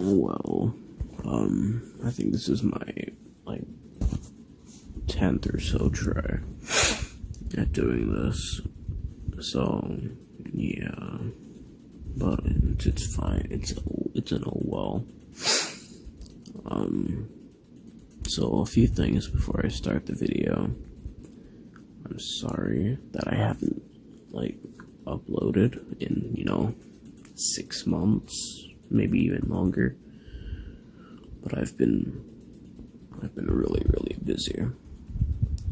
Well, I think this is my, 10th or so try at doing this, so, yeah, but it's fine, it's an oh well. So a few things before I start the video. I'm sorry that I haven't, uploaded in, 6 months, maybe even longer, but I've been really, really busy,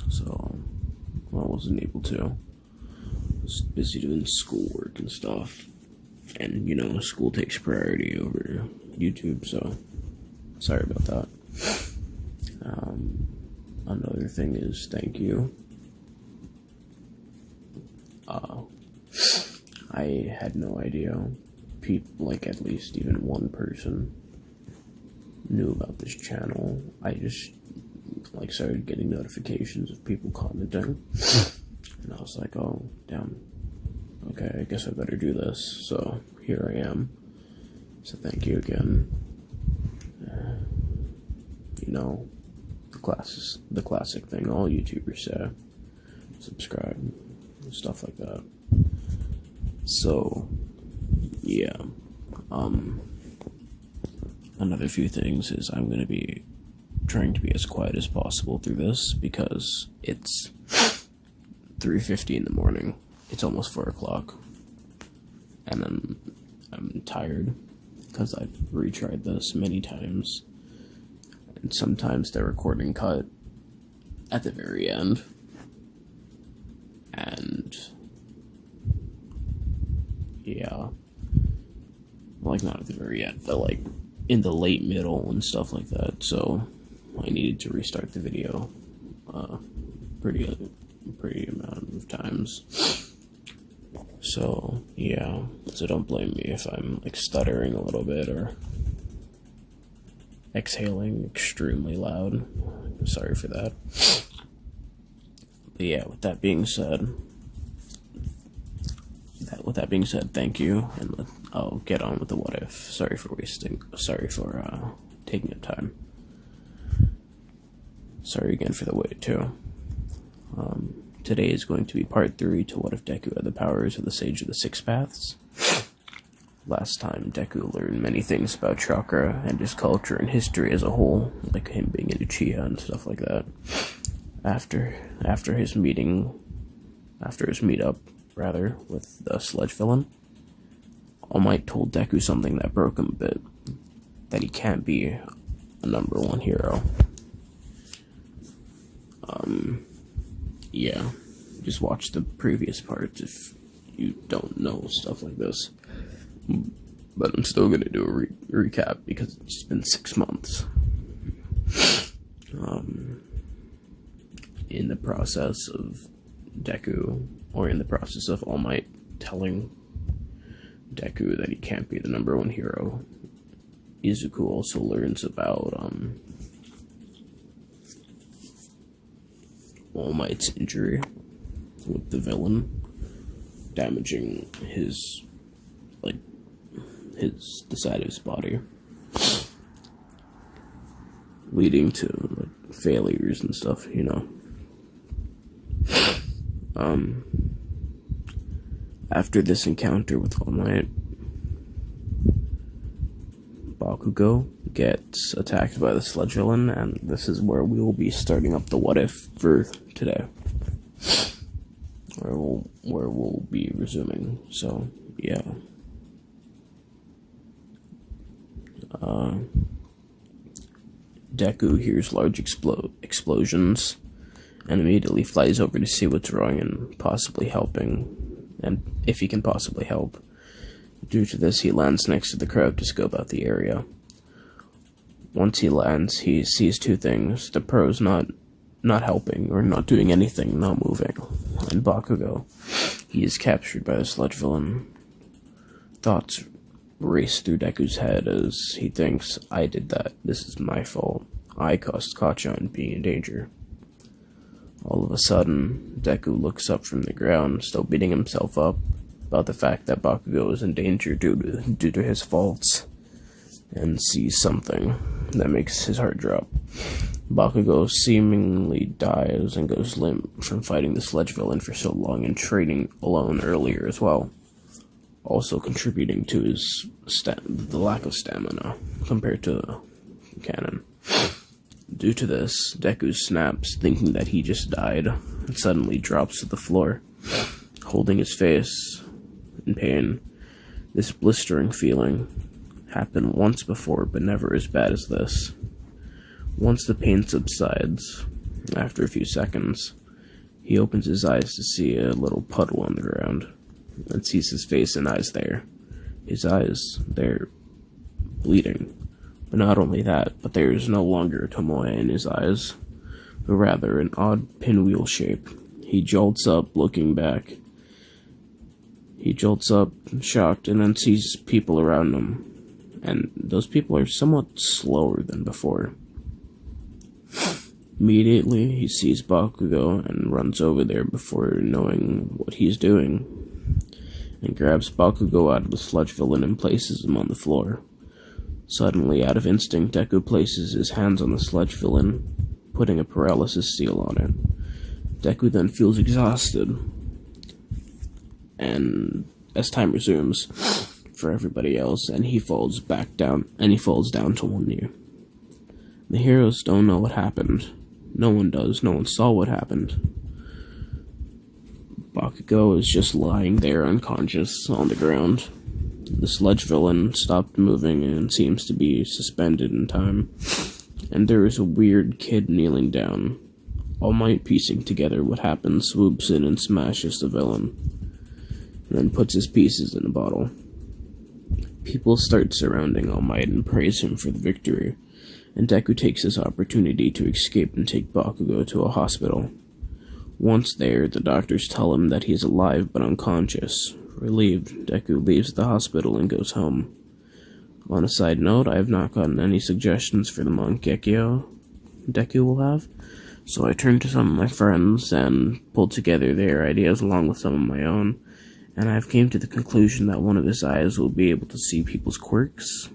so I wasn't able to. I was busy doing schoolwork and stuff, and, school takes priority over YouTube, so sorry about that. Another thing is, thank you. I had no idea people, at least even one person knew about this channel. I just, started getting notifications of people commenting, and I was like, oh, damn, okay, I guess I better do this, so here I am. So thank you again. The classic thing all YouTubers say, subscribe, stuff like that. So, yeah, another few things is I'm going to be trying to be as quiet as possible through this, because it's 3:50 in the morning, it's almost 4 o'clock, and I'm tired, because I've retried this many times, and sometimes the recording cut at the very end, and yeah, not at the very end, but in the late middle and stuff like that, so I needed to restart the video pretty amount of times. So yeah, so don't blame me if I'm stuttering a little bit or exhaling extremely loud. I'm sorry for that. But yeah, with that being said, thank you, and I'll get on with the what if. Sorry for taking up time. Sorry again for the wait too. Today is going to be part 3 to what if Deku had the powers of the Sage of the Six Paths. Last time, Deku learned many things about chakra and his culture and history as a whole, like him being an Uchiha and stuff like that. After his meetup with the sludge villain, All Might told Deku something that broke him a bit, that he can't be a #1 hero. Yeah, just watch the previous parts if you don't know stuff like this. But I'm still gonna do a recap because it's been 6 months. In the process of All Might telling Deku that he can't be the #1 hero, Izuku also learns about All Might's injury with the villain, damaging the side of his body, leading to failures and stuff, After this encounter with All Might, Bakugo gets attacked by the sludge villain, and this is where we will be starting up the what if for today, where we'll be resuming. So yeah, Deku hears large explosions and immediately flies over to see what's wrong and if he can possibly help. Due to this, he lands next to the crowd to scope out the area. Once he lands, he sees 2 things: the pros not helping or not doing anything, not moving, and Bakugo. He is captured by the sludge villain. Thoughts race through Deku's head as he thinks, I did that, this is my fault, I caused Kacchan being in danger. All of a sudden, Deku looks up from the ground, still beating himself up about the fact that Bakugo is in danger due to his faults, and sees something that makes his heart drop. Bakugo seemingly dies and goes limp from fighting the sledge villain for so long and training alone earlier as well, also contributing to his the lack of stamina compared to canon. Due to this, Deku snaps, thinking that he just died, and suddenly drops to the floor, holding his face in pain. This blistering feeling happened once before, but never as bad as this. Once the pain subsides, after a few seconds, he opens his eyes to see a little puddle on the ground, and sees his face and eyes there. His eyes, they're bleeding. But not only that, but there is no longer a Tomoe in his eyes, but rather an odd pinwheel shape. He jolts up, looking back. He jolts up, shocked, and then sees people around him. And those people are somewhat slower than before. Immediately, he sees Bakugo and runs over there before knowing what he's doing, and grabs Bakugo out of the sludge villain and places him on the floor. Suddenly, out of instinct, Deku places his hands on the sludge villain, putting a paralysis seal on it. Deku then feels exhausted, and as time resumes for everybody else, and he falls down to one knee. The heroes don't know what happened. No one does. No one saw what happened. Bakugo is just lying there unconscious on the ground. The sludge villain stopped moving and seems to be suspended in time. And there is a weird kid kneeling down. All Might, piecing together what happened, swoops in and smashes the villain, and then puts his pieces in a bottle. People start surrounding All Might and praise him for the victory, and Deku takes this opportunity to escape and take Bakugo to a hospital. Once there, the doctors tell him that he is alive but unconscious. Relieved, Deku leaves the hospital and goes home. On a side note, I have not gotten any suggestions for the Mangekyo Deku will have, so I turned to some of my friends and pulled together their ideas along with some of my own, and I've came to the conclusion that one of his eyes will be able to see people's quirks,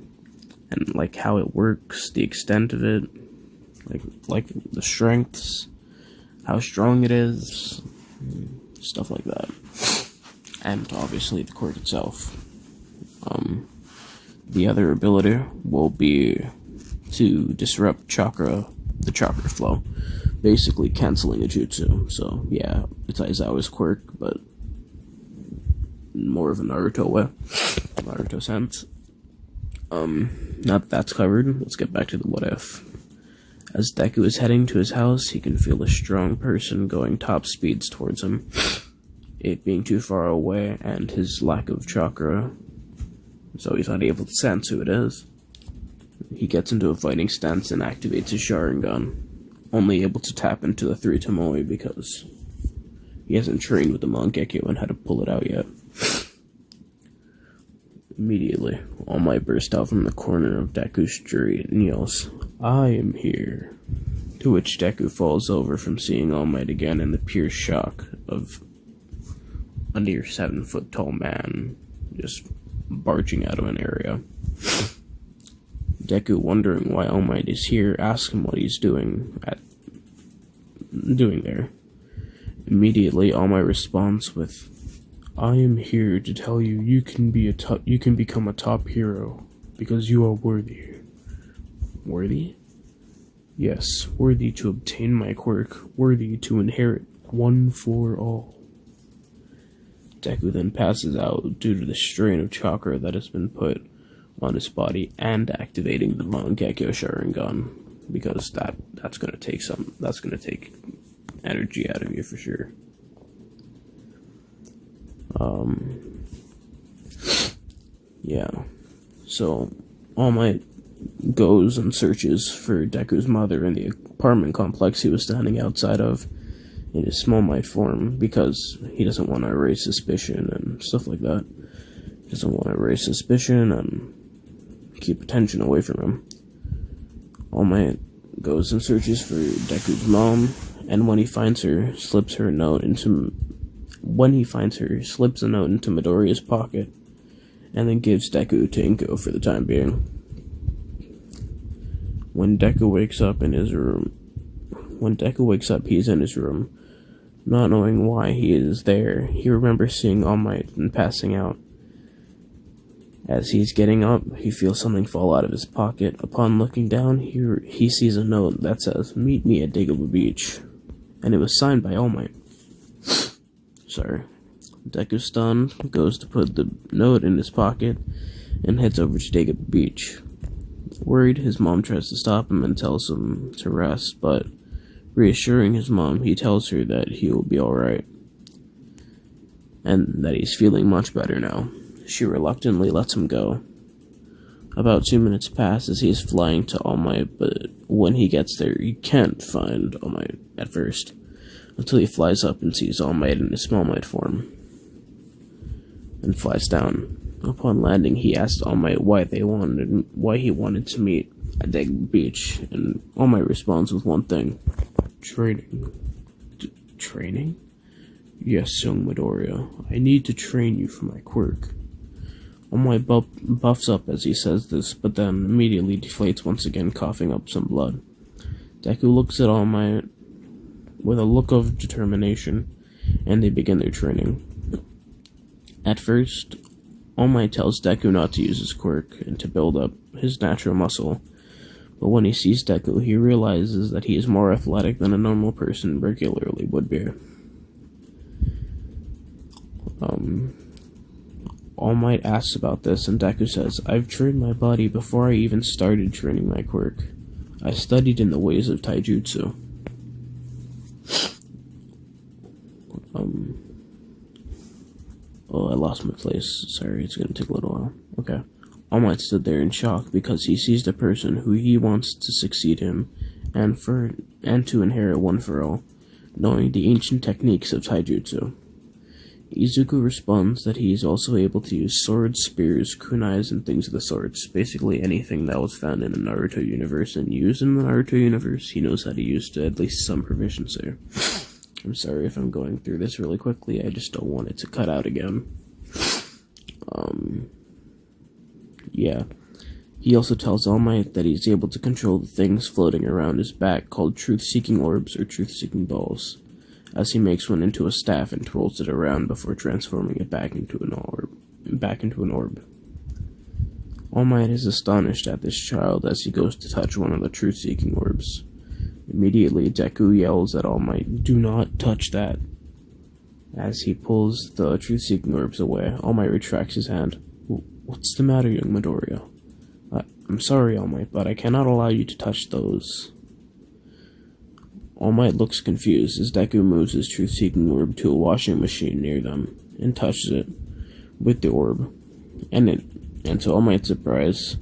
and like how it works, the extent of it, like the strengths, how strong it is, stuff like that. And obviously the quirk itself. The other ability will be to disrupt the chakra flow, basically canceling a jutsu. So yeah, it's Aizawa's quirk, but more of a Naruto sense. Now that that's covered, let's get back to the what if. As Deku is heading to his house, he can feel a strong person going top speeds towards him. It being too far away and his lack of chakra, so he's not able to sense who it is. He gets into a fighting stance and activates his Sharingan, only able to tap into the 3 Tomoe because he hasn't trained with the Mangekyo and how to pull it out yet. Immediately, All Might burst out from the corner of Deku's street and yells, "I am here," to which Deku falls over from seeing All Might again in the pure shock of a near 7-foot tall man just barging out of an area. Deku, wondering why All Might is here, asks him what he's doing there. Immediately, All Might responds with, "I am here to tell you you can become a top hero because you are worthy." Worthy? Yes, worthy to obtain my quirk, worthy to inherit one for all. Deku then passes out due to the strain of chakra that has been put on his body and activating the Mangekyo Sharingan, because that's gonna take energy out of you for sure. Yeah. So All Might goes and searches for Deku's mother in the apartment complex he was standing outside of in his Small Might form, because he doesn't want to raise suspicion and stuff like that. He doesn't want to raise suspicion and keep attention away from him. All Might goes and searches for Deku's mom, and when he finds her, slips a note into Midoriya's pocket, and then gives Deku to Inko for the time being. When Deku wakes up, he's in his room. Not knowing why he is there, he remembers seeing All Might and passing out. As he's getting up, he feels something fall out of his pocket. Upon looking down, he sees a note that says, "Meet me at Deku Beach." And it was signed by All Might. Sorry. Deku, stunned, goes to put the note in his pocket and heads over to Deku Beach. Worried, his mom tries to stop him and tells him to rest, but reassuring his mom, he tells her that he will be alright, and that he's feeling much better now. She reluctantly lets him go. About 2 minutes pass as he is flying to All Might, but when he gets there, he can't find All Might at first, until he flies up and sees All Might in his Small Might form, and flies down. Upon landing, he asks All Might why he wanted to meet at Deku Beach, and All Might responds with one thing: training. Training? Yes, young Midoriya, I need to train you for my quirk. All Might buffs up as he says this, but then immediately deflates once again, coughing up some blood. Deku looks at All Might with a look of determination, and they begin their training. At first, All Might tells Deku not to use his quirk and to build up his natural muscle, but when he sees Deku, he realizes that he is more athletic than a normal person regularly would be. All Might asks about this, and Deku says, "I've trained my body before I even started training my quirk. I studied in the ways of taijutsu." Oh, I lost my place. Sorry, it's gonna take a little while. Okay. All Might stood there in shock because he sees the person who he wants to succeed him and to inherit One for All, knowing the ancient techniques of taijutsu. Izuku responds that he is also able to use swords, spears, kunais, and things of the sorts. Basically anything that was found in the Naruto universe and used in the Naruto universe, he knows how to use to at least some proficiency. I'm sorry if I'm going through this really quickly, I just don't want it to cut out again. Yeah. He also tells All Might that he's able to control the things floating around his back called truth-seeking orbs or truth-seeking balls, as he makes one into a staff and twirls it around before transforming it back into an orb. All Might is astonished at this child as he goes to touch one of the truth-seeking orbs. Immediately, Deku yells at All Might, "Do not touch that!" As he pulls the truth-seeking orbs away, All Might retracts his hand. "What's the matter, young Midoriya?" "I'm sorry, All Might, but I cannot allow you to touch those." All Might looks confused as Deku moves his truth-seeking orb to a washing machine near them and touches it with the orb. And to All Might's surprise,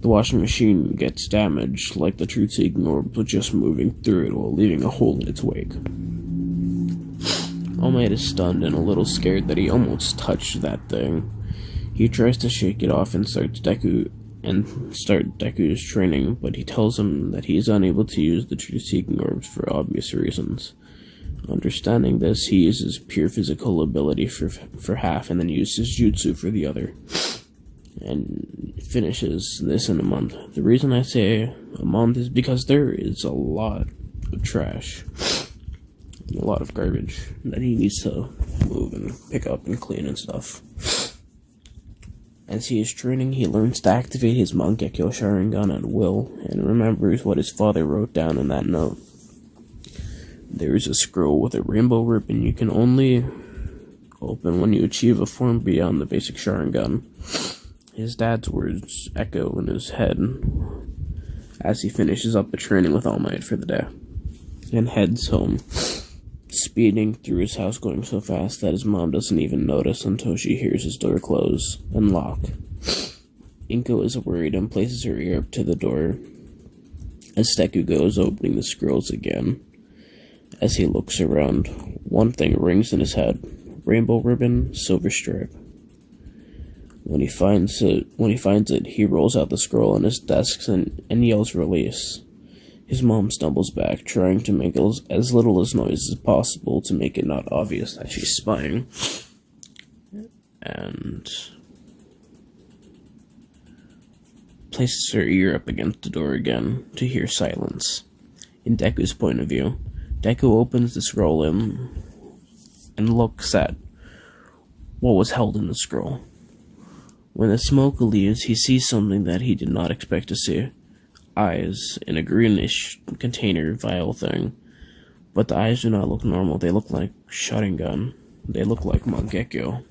the washing machine gets damaged, like the truth-seeking orb was just moving through it while leaving a hole in its wake. All Might is stunned and a little scared that he almost touched that thing. He tries to shake it off and start Deku's training, but he tells him that he is unable to use the truth-seeking orbs for obvious reasons. Understanding this, he uses pure physical ability for half and then uses Jutsu for the other, and finishes this in a month. The reason I say a month is because there is a lot of trash, a lot of garbage that he needs to move and pick up and clean and stuff. As he is training, he learns to activate his Mangekyo Sharingan at will, and remembers what his father wrote down in that note. There is a scroll with a rainbow ribbon you can only open when you achieve a form beyond the basic Sharingan. His dad's words echo in his head as he finishes up the training with All Might for the day, and heads home, speeding through his house going so fast that his mom doesn't even notice until she hears his door close and lock. Inko is worried and places her ear up to the door as Deku goes opening the scrolls again. As he looks around, one thing rings in his head: rainbow ribbon, silver stripe. When he finds it, he rolls out the scroll on his desk and yells release. His mom stumbles back, trying to make as little as noise as possible to make it not obvious that she's spying. And places her ear up against the door again to hear silence. In Deku's point of view, Deku opens the scroll and looks at what was held in the scroll. When the smoke leaves, he sees something that he did not expect to see. Eyes in a greenish container vial thing. But the eyes do not look normal. They look like Sharingan. They look like Mangekyo.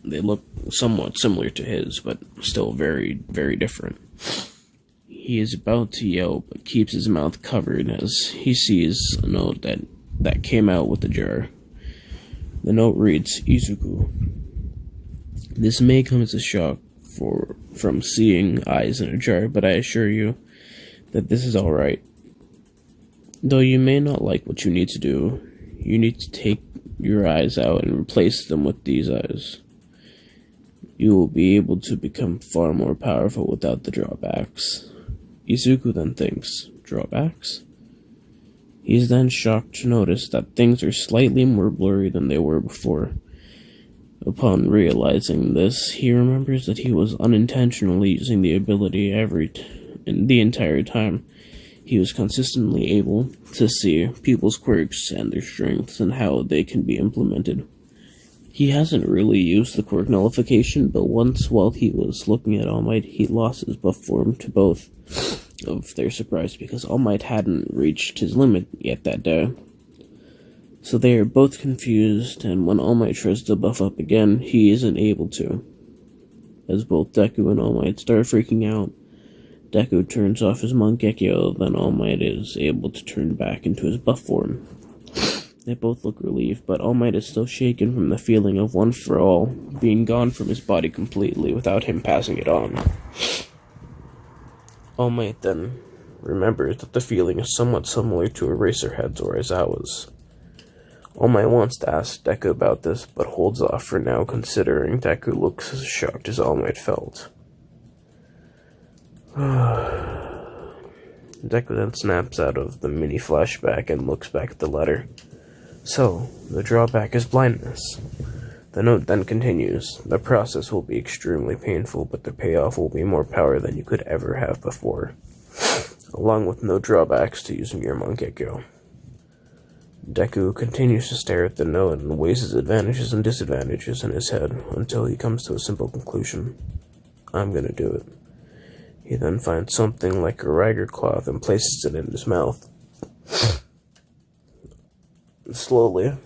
They look somewhat similar to his, but still very, very different. He is about to yell, but keeps his mouth covered as he sees a note that came out with the jar. The note reads, Izuku. This may come as a shock from seeing eyes in a jar, but I assure you that this is alright. Though you may not like what you need to do, you need to take your eyes out and replace them with these eyes. You will be able to become far more powerful without the drawbacks. Izuku then thinks, drawbacks? He is then shocked to notice that things are slightly more blurry than they were before. Upon realizing this, he remembers that he was unintentionally using the ability the entire time. He was consistently able to see people's quirks and their strengths and how they can be implemented. He hasn't really used the quirk nullification, but once while he was looking at All Might, he lost his buff form to both of their surprise because All Might hadn't reached his limit yet that day. So they are both confused, and when All Might tries to buff up again, he isn't able to. As both Deku and All Might start freaking out, Deku turns off his Mangekyo, then All Might is able to turn back into his buff form. They both look relieved, but All Might is still shaken from the feeling of One for All being gone from his body completely without him passing it on. All Might then remembers that the feeling is somewhat similar to Eraserhead's or Aizawa's. All Might wants to ask Deku about this, but holds off for now considering Deku looks as shocked as All Might felt. Deku then snaps out of the mini flashback and looks back at the letter. So, the drawback is blindness. The note then continues. The process will be extremely painful, but the payoff will be more power than you could ever have before, along with no drawbacks to using your Mangekyo. Deku continues to stare at the note and weighs his advantages and disadvantages in his head until he comes to a simple conclusion. I'm gonna do it. He then finds something like a ragger cloth and places it in his mouth. Slowly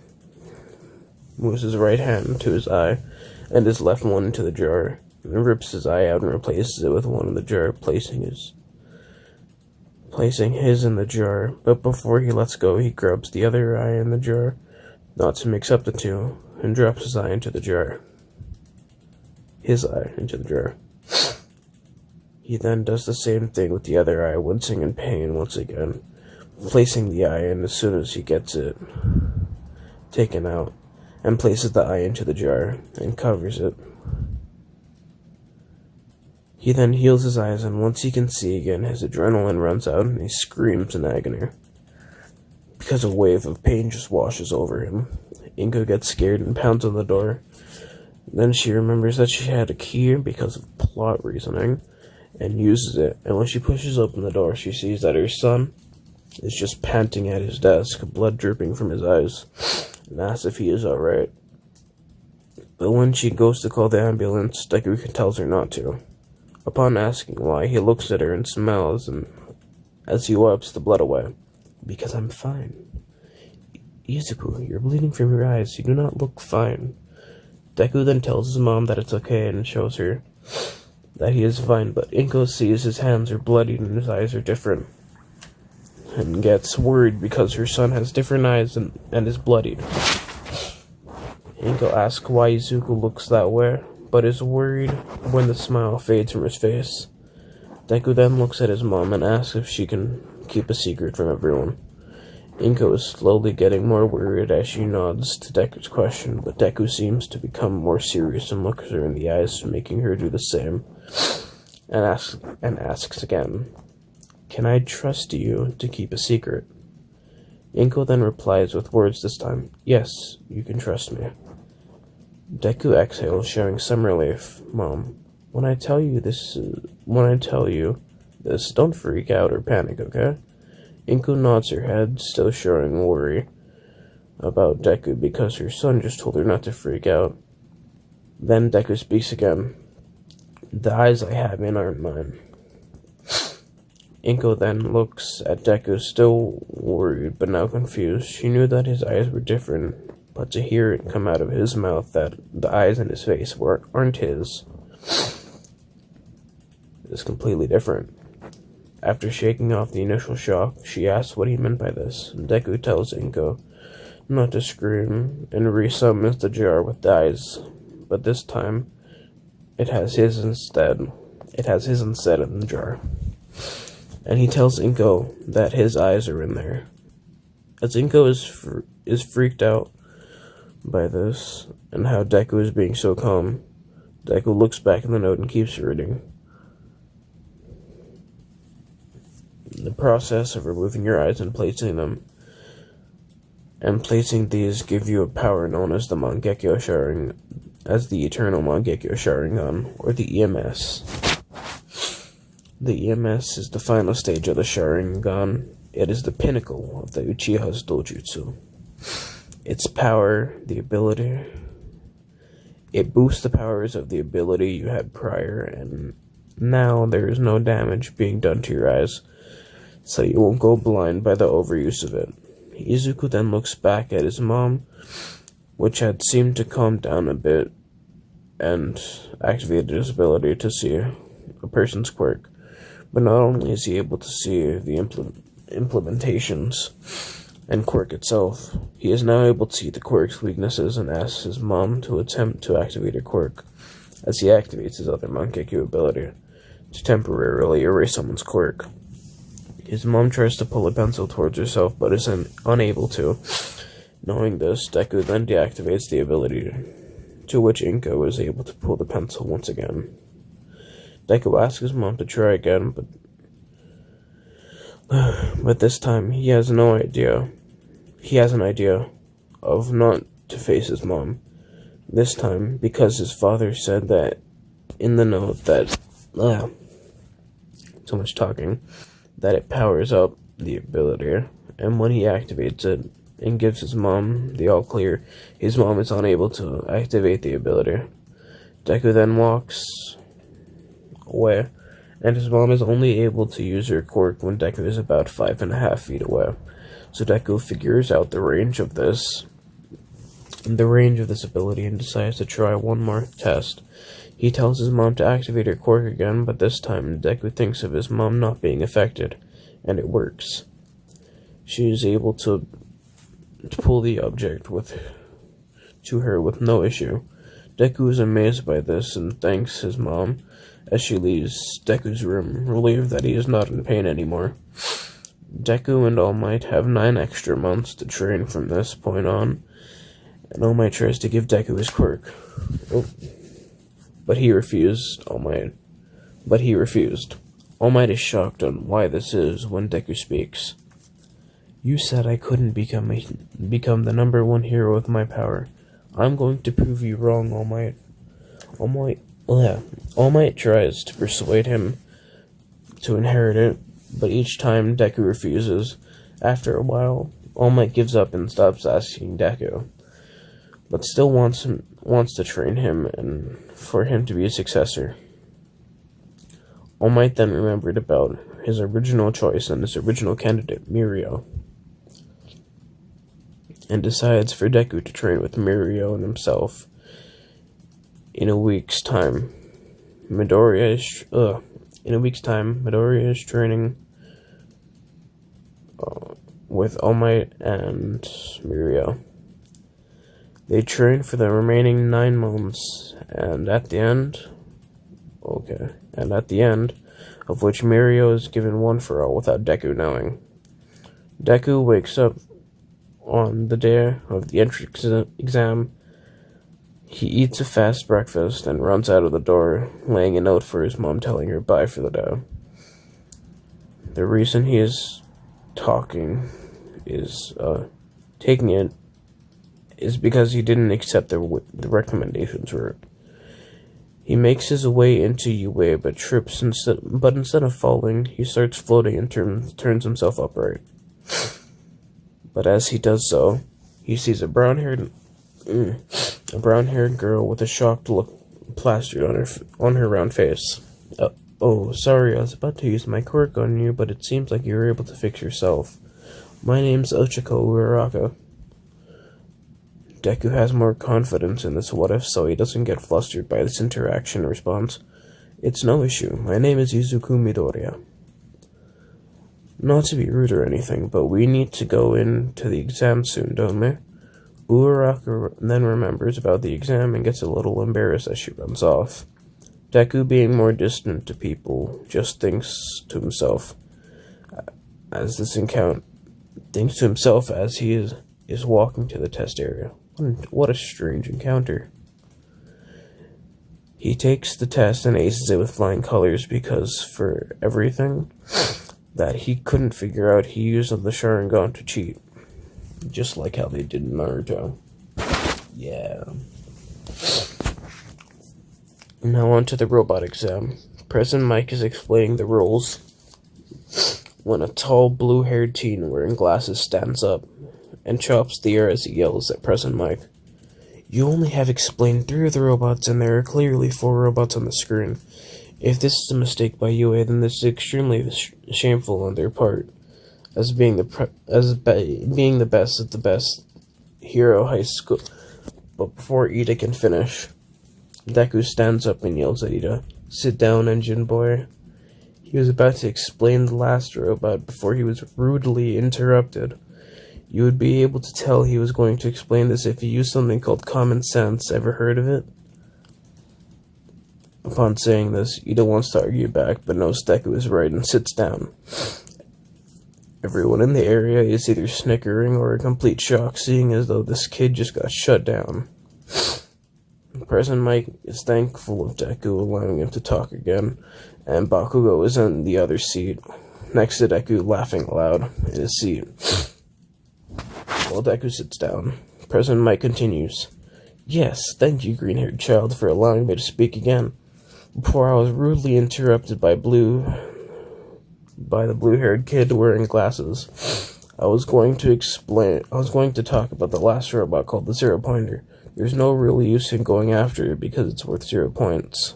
moves his right hand to his eye and his left one into the jar, and rips his eye out and replaces it with one in the jar, placing his in the jar. But before he lets go, he grabs the other eye in the jar, not to mix up the two, and drops his eye into the jar. His eye into the jar. He then does the same thing with the other eye, wincing in pain once again, placing the eye in as soon as he gets it taken out, and places the eye into the jar and covers it. He then heals his eyes, and once he can see again, his adrenaline runs out and he screams in agony because a wave of pain just washes over him. Inko gets scared and pounds on the door. Then she remembers that she had a key because of plot reasoning and uses it, and when she pushes open the door, she sees that her son is just panting at his desk, blood dripping from his eyes, and asks if he is alright. But when she goes to call the ambulance, Deku tells her not to. Upon asking why, he looks at her and smiles as he wipes the blood away. Because I'm fine. Izuku, you're bleeding from your eyes. You do not look fine. Deku then tells his mom that it's okay and shows her that he is fine, but Inko sees his hands are bloodied and his eyes are different, and gets worried because her son has different eyes and is bloodied. Inko asks why Izuku looks that way, but is worried when the smile fades from his face. Deku then looks at his mom and asks if she can keep a secret from everyone. Inko is slowly getting more worried as she nods to Deku's question, but Deku seems to become more serious and looks her in the eyes, making her do the same, and asks again, "Can I trust you to keep a secret?" Inko then replies with words this time, "Yes, you can trust me." Deku exhales, showing some relief. "Mom, When I tell you this, don't freak out or panic, okay? Inko nods her head, still showing worry about Deku because her son just told her not to freak out. Then Deku speaks again. The eyes I have in aren't mine. Inko then looks at Deku, still worried but now confused. She knew that his eyes were different, but to hear it come out of his mouth that the eyes in his face aren't his is completely different. After shaking off the initial shock, she asks what he meant by this. Deku tells Inko not to scream and resummons the jar with the eyes, but this time it has his instead. It has his instead in the jar. And he tells Inko that his eyes are in there. As Inko is freaked out by this and how Deku is being so calm, Deku looks back in the note and keeps reading. The process of removing your eyes and placing them, and placing these give you a power known as the Eternal Mangekyo Sharingan, or the EMS. The EMS is the final stage of the Sharingan. It is the pinnacle of the Uchiha's Dojutsu. Its power, it boosts the powers of the ability you had prior, and now there is no damage being done to your eyes, so you won't go blind by the overuse of it. Izuku then looks back at his mom, which had seemed to calm down a bit, and activated his ability to see a person's quirk. But not only is he able to see the implementations and quirk itself, he is now able to see the quirk's weaknesses and asks his mom to attempt to activate her quirk, as he activates his other Mangekyo ability to temporarily erase someone's quirk. His mom tries to pull a pencil towards herself, but is unable to. Knowing this, Deku then deactivates the ability, to which Inko is able to pull the pencil once again. Deku asks his mom to try again, but this time he has an idea of not to face his mom. This time, because his father said that in the note that so much talking, that it powers up the ability, and when he activates it and gives his mom the all clear, his mom is unable to activate the ability. Deku then walks away, and his mom is only able to use her quirk when Deku is about 5.5 feet away. So Deku figures out the range of this ability and decides to try one more test. He tells his mom to activate her quirk again, but this time Deku thinks of his mom not being affected, and it works. She is able to pull the object to her with no issue. Deku is amazed by this and thanks his mom as she leaves Deku's room, relieved that he is not in pain anymore. Deku and All Might have 9 extra months to train from this point on, and All Might tries to give Deku his quirk. But he refused. All Might is shocked on why this is when Deku speaks. You said I couldn't become the number 1 hero with my power. I'm going to prove you wrong, All Might. All Might tries to persuade him to inherit it, but each time Deku refuses. After a while, All Might gives up and stops asking Deku, but still wants to train him and for him to be a successor. All Might then remembered about his original choice and his original candidate, Mirio, and decides for Deku to train with Mirio and himself. In a week's time, Midoriya is training with All Might and Mirio. They train for the remaining 9 months, and at the end of which Mirio is given one for all without Deku knowing. Deku wakes up on the day of the entrance exam. He eats a fast breakfast and runs out of the door, laying a note for his mom telling her bye for the day. The reason he is taking it is because he didn't accept the recommendations for it. He makes his way into UA, but trips instead of falling, he starts floating and turns himself upright. But as he does so, he sees a brown-haired girl with a shocked look plastered on her round face. Oh, sorry, I was about to use my quirk on you, but it seems like you were able to fix yourself. My name's Ochiko Uraraka. Deku has more confidence in this what-if, so he doesn't get flustered by this interaction and responds, "It's no issue. My name is Izuku Midoriya." Not to be rude or anything, but we need to go into the exam soon, don't we? Uraraka then remembers about the exam and gets a little embarrassed as she runs off. Deku, being more distant to people, just thinks to himself as he is walking to the test area. What a strange encounter. He takes the test and aces it with flying colors because for everything that he couldn't figure out, he used the Sharingan to cheat. Just like how they did in Naruto. Yeah. Now on to the robot exam. President Mike is explaining the rules when a tall, blue-haired teen wearing glasses stands up and chops the air as he yells at President Mike. "You only have explained 3 of the robots, and there are clearly 4 robots on the screen. If this is a mistake by UA, then this is extremely shameful on their part, as being the best of the best hero high school." But before Ida can finish, Deku stands up and yells at Ida, "Sit down, engine boy." He was about to explain the last robot before he was rudely interrupted. You would be able to tell he was going to explain this if he used something called common sense. Ever heard of it? Upon saying this, Ida wants to argue back, but knows Deku is right and sits down. Everyone in the area is either snickering or in complete shock, seeing as though this kid just got shut down. President Mike is thankful of Deku allowing him to talk again, and Bakugo is in the other seat, next to Deku, laughing aloud in his seat. While Deku sits down, President Mike continues, "Yes, thank you, green-haired child, for allowing me to speak again. Before I was rudely interrupted by the blue-haired kid wearing glasses. I was going to talk about the last robot called the Zero Pointer. There's no real use in going after it because it's worth 0 points."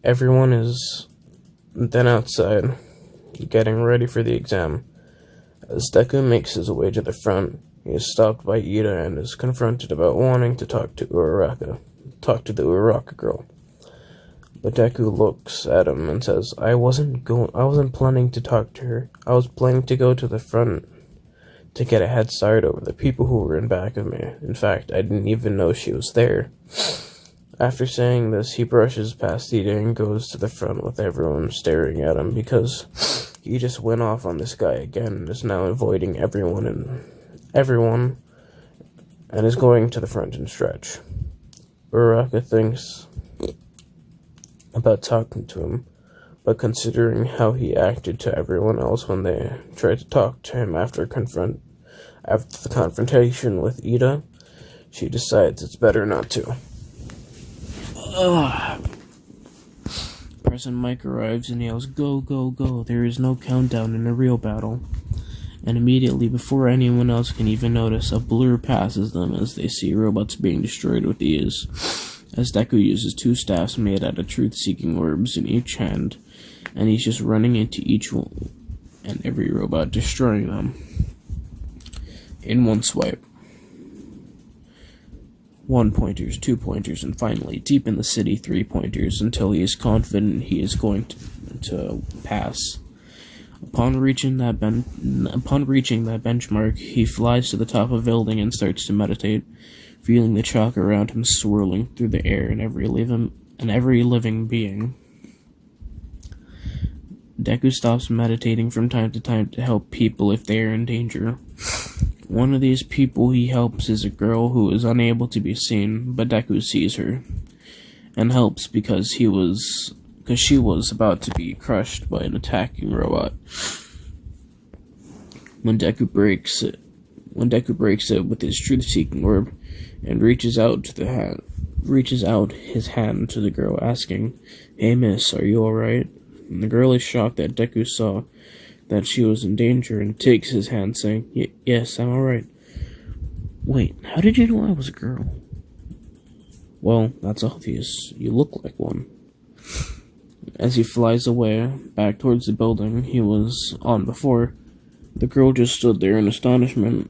Everyone is then outside, getting ready for the exam. As Deku makes his way to the front, he is stopped by Ida and is confronted about wanting to talk to the Uraraka girl. But Deku looks at him and says, I wasn't planning to talk to her. I was planning to go to the front to get a head start over the people who were in back of me. In fact, I didn't even know she was there." After saying this, he brushes past Ida and goes to the front with everyone staring at him because he just went off on this guy again and is now avoiding everyone and is going to the front and stretch. Uraraka thinks about talking to him, but considering how he acted to everyone else when they tried to talk to him after the confrontation with Ida, she decides it's better not to. President Mike arrives and yells, "Go, go, go, there is no countdown in a real battle." And immediately, before anyone else can even notice, a blur passes them as they see robots being destroyed with ease, as Deku uses 2 staffs made out of truth-seeking orbs in each hand, and he's just running into each one and every robot, destroying them in one swipe. 1 pointers, 2 pointers, and finally, deep in the city, 3 pointers, until he is confident he is going to pass. Upon reaching that benchmark, he flies to the top of a building and starts to meditate, feeling the chalk around him swirling through the air and every living being. Deku stops meditating from time to time to help people if they are in danger. One of these people he helps is a girl who is unable to be seen, but Deku sees her, and helps because she was about to be crushed by an attacking robot. When Deku breaks it with his truth-seeking orb and reaches out to the hand, reaches out his hand to the girl, asking, "Hey miss, are you alright?" And the girl is shocked that Deku saw that she was in danger and takes his hand, saying, "Yes, I'm alright." "Wait, how did you know I was a girl?" "Well, that's obvious. You look like one." As he flies away, back towards the building he was on before, the girl just stood there in astonishment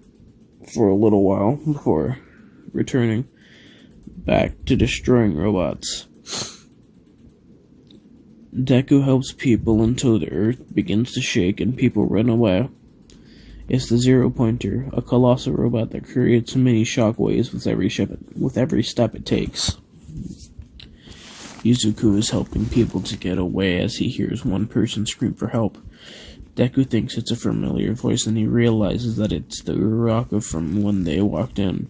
for a little while before returning back to destroying robots. Deku helps people until the earth begins to shake and people run away. It's the Zero Pointer, a colossal robot that creates many shockwaves with every step it takes. Yuzuku is helping people to get away as he hears one person scream for help. Deku thinks it's a familiar voice and he realizes that it's the Uraraka from when they walked in.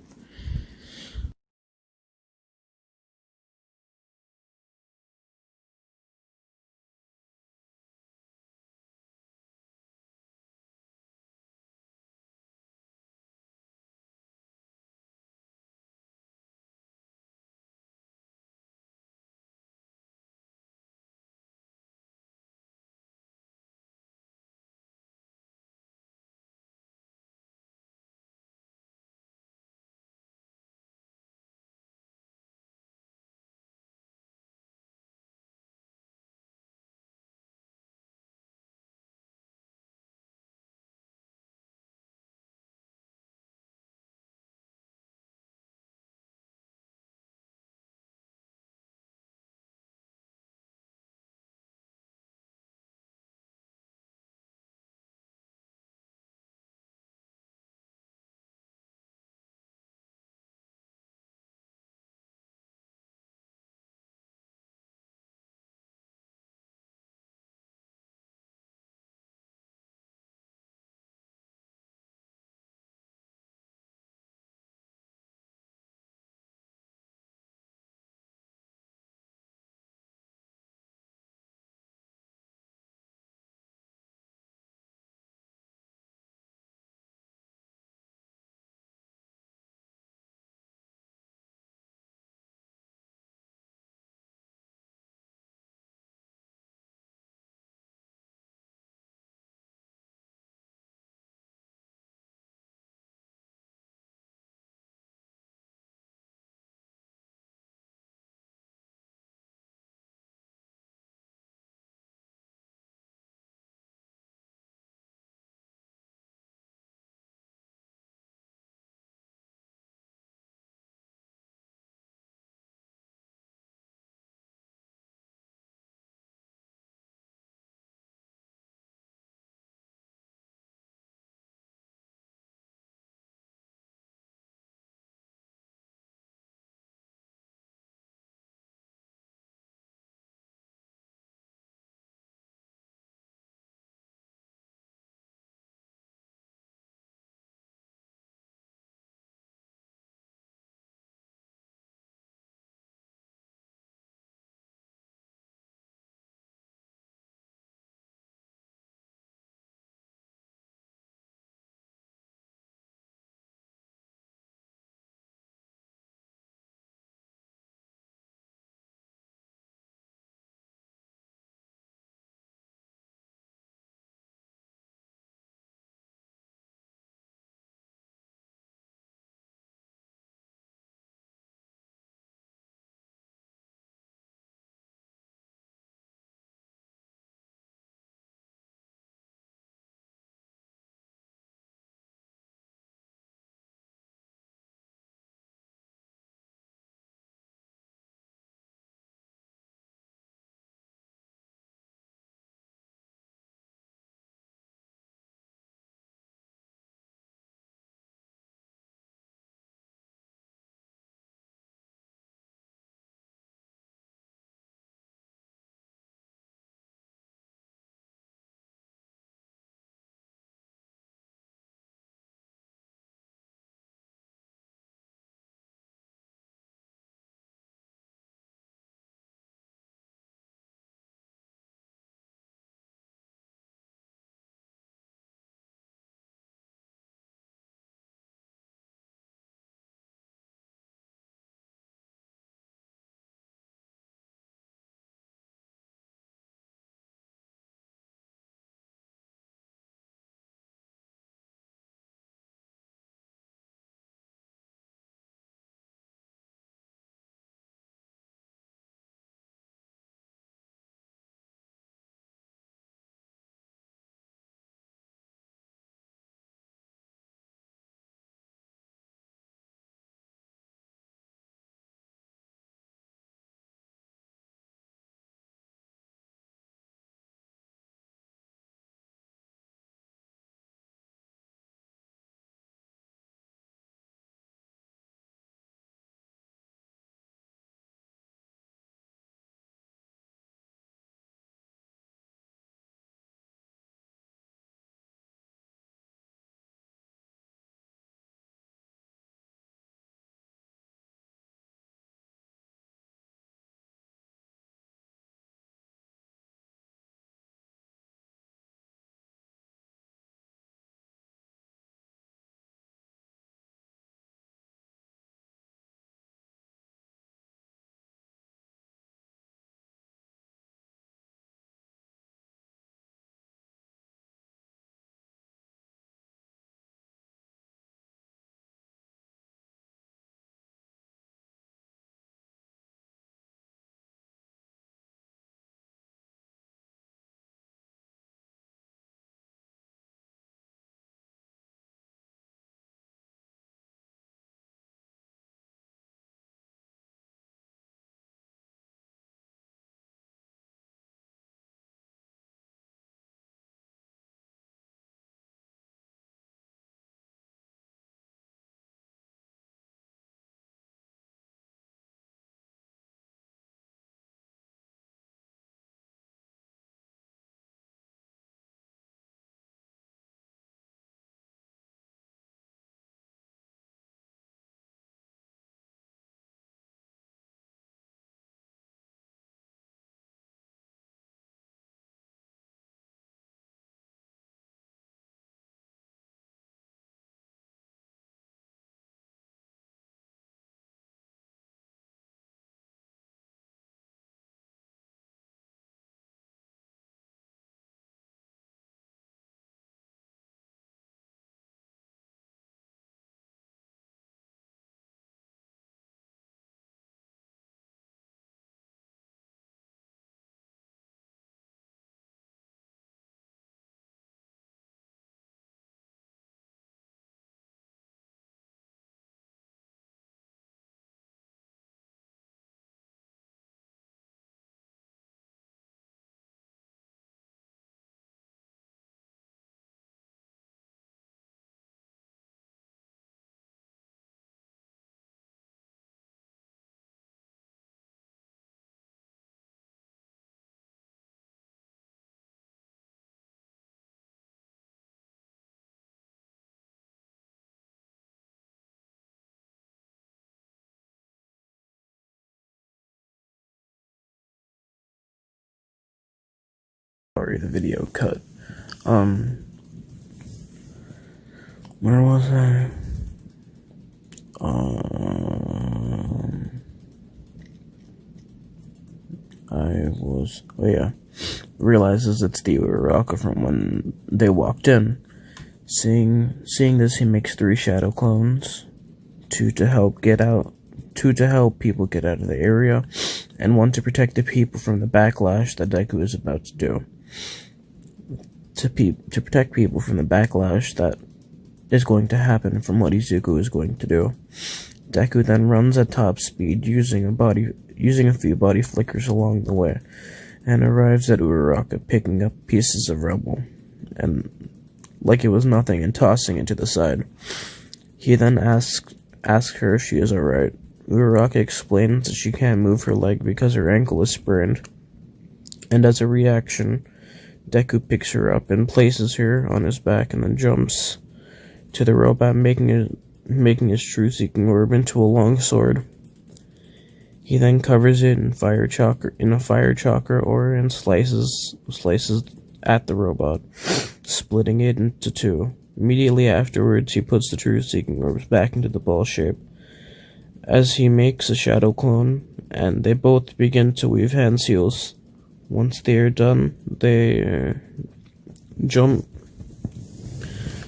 Sorry, the video cut. Where was I? Oh yeah. Realizes it's the Uraraka from when they walked in. Seeing this, he makes 3 shadow clones. 2 to help people get out of the area, and 1 to protect the people from the backlash that Deku is about to do. To protect people from the backlash that is going to happen from what Izuku is going to do. Deku then runs at top speed, using a few body flickers along the way, and arrives at Uraraka, picking up pieces of rubble, and like it was nothing, and tossing it to the side. He then asks her if she is alright. Uraraka explains that she can't move her leg because her ankle is sprained, and as a reaction, Deku picks her up and places her on his back, and then jumps to the robot, making his truth-seeking orb into a long sword. He then covers it in a fire chakra ore and slices at the robot, splitting it into 2. Immediately afterwards, he puts the truth-seeking orbs back into the ball shape, as he makes a shadow clone, and they both begin to weave hand seals. Once they are done, they jump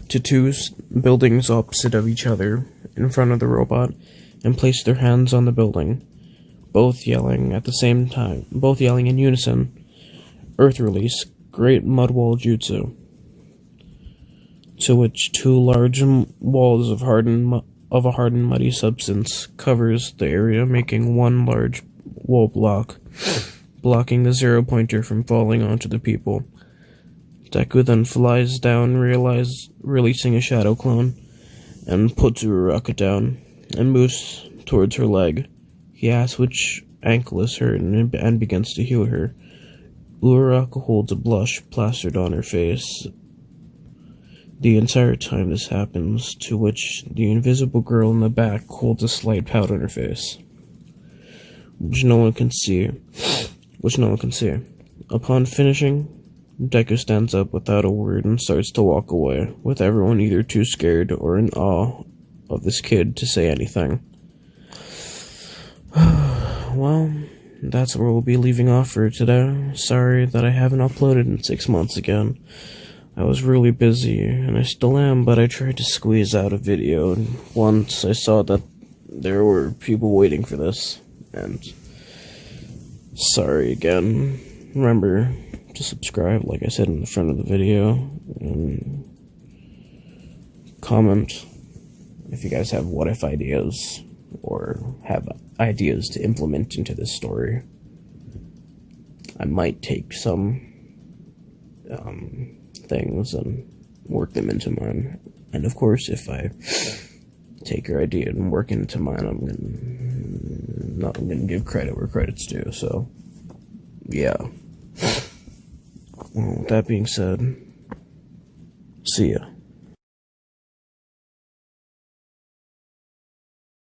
to 2 buildings opposite of each other in front of the robot and place their hands on the building, both yelling at the same time, both yelling in unison, "Earth Release, Great Mud Wall Jutsu," to which 2 large walls of a hardened muddy substance covers the area, making 1 large wall block, blocking the 0-pointer from falling onto the people. Deku then flies down, releasing a shadow clone, and puts Uraraka down, and moves towards her leg. He asks which ankle is hurt, and begins to heal her. Uraraka holds a blush plastered on her face the entire time this happens, to which the invisible girl in the back holds a slight pout on her face, which no one can see. Upon finishing, Deku stands up without a word and starts to walk away, with everyone either too scared or in awe of this kid to say anything. Well, that's where we'll be leaving off for today. Sorry that I haven't uploaded in 6 months again. I was really busy, and I still am, but I tried to squeeze out a video, and once I saw that there were people waiting for this, and sorry again. Remember to subscribe, like I said in the front of the video, and comment if you guys have what-if ideas, or have ideas to implement into this story. I might take some things and work them into mine, and of course, if I take your idea and work it into mine, I'm gonna give credit where credit's due. So, yeah. Well, with that being said, see ya.